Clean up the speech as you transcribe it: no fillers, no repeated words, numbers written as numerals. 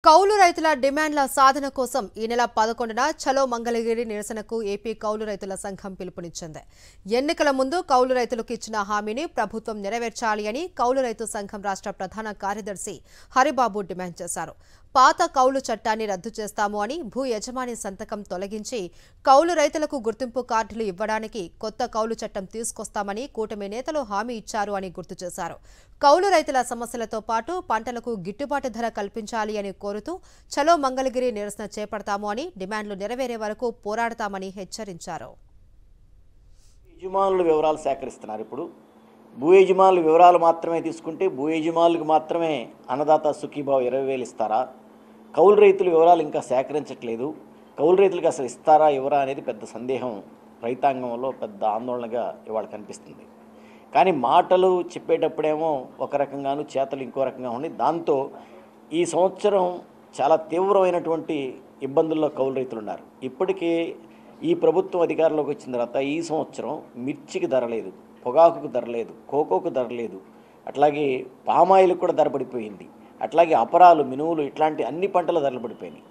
కౌలు రైతుల డిమాండ్ల సాధన కోసం ఈ నెల 11న చలో మంగళగిరి నిరసనకు ఏపీ కౌలు రైతుల సంఘం పిలుపునిచ్చింది. ఎన్నికల ముందు కౌలు రైతులకు ఇచ్చిన హామీని ప్రభుత్వం నెరవేర్చాలి అని కౌలు రైతు సంఘం రాష్ట్ర ప్రధాన కార్యదర్శి హరిబాబు డిమాండ్ చేశారు. పాత కౌలు చట్టాన్ని రద్దు చేస్తాము అని, భూ యజమాని సంతకం తొలగించి కౌలు రైతులకు గుర్తింపు కార్డులు ఇవ్వడానికి కొత్త కౌలు చట్టం తీసుకొస్తామని కూటమి నేతలు హామీ ఇచ్చారు అని గుర్తు చేశారు. కౌలు రైతుల సమస్యలతో పాటు పంటలకు గిట్టుబాటు ధర కల్పించాలి అని కోరుతూ చలో మంగళగిరి నిరసన చేపడతాము అని, డిమాండ్లు నెరవేరే వరకు పోరాడతామని హెచ్చరించారు. యజమానుల వివరాలు సేకరిస్తున్నారు. ఇప్పుడు భూ యజమానుల వివరాలు మాత్రమే తీసుకుంటే భూ యజమానులకు మాత్రమే అన్నదాత సుఖీభావ 20,000 ఇస్తారా? కౌలు రైతుల వివరాలు ఇంకా సేకరించట్లేదు. కౌలు రైతులకు అసలు ఇస్తారా ఇవ్వరా అనేది పెద్ద సందేహం రైతాంగంలో, పెద్ద ఆందోళనగా ఇవాళ కనిపిస్తుంది. కానీ మాటలు చెప్పేటప్పుడేమో ఒక రకంగాను, చేతలు ఇంకో రకంగా ఉన్నాయి. దాంతో ఈ సంవత్సరం చాలా తీవ్రమైనటువంటి ఇబ్బందుల్లో కౌలు రైతులు ఉన్నారు. ఇప్పటికే ఈ ప్రభుత్వం అధికారంలోకి వచ్చిన తర్వాత ఈ సంవత్సరం మిర్చికి ధర లేదు, పొగాకుకు ధర లేదు, కోకోకు ధర లేదు, అట్లాగే పామాయిల్కి కూడా ధర పడిపోయింది, అట్లాగే అపరాలు, మినువులు ఇట్లాంటి అన్ని పంటల ధరలు పడిపోయినాయి.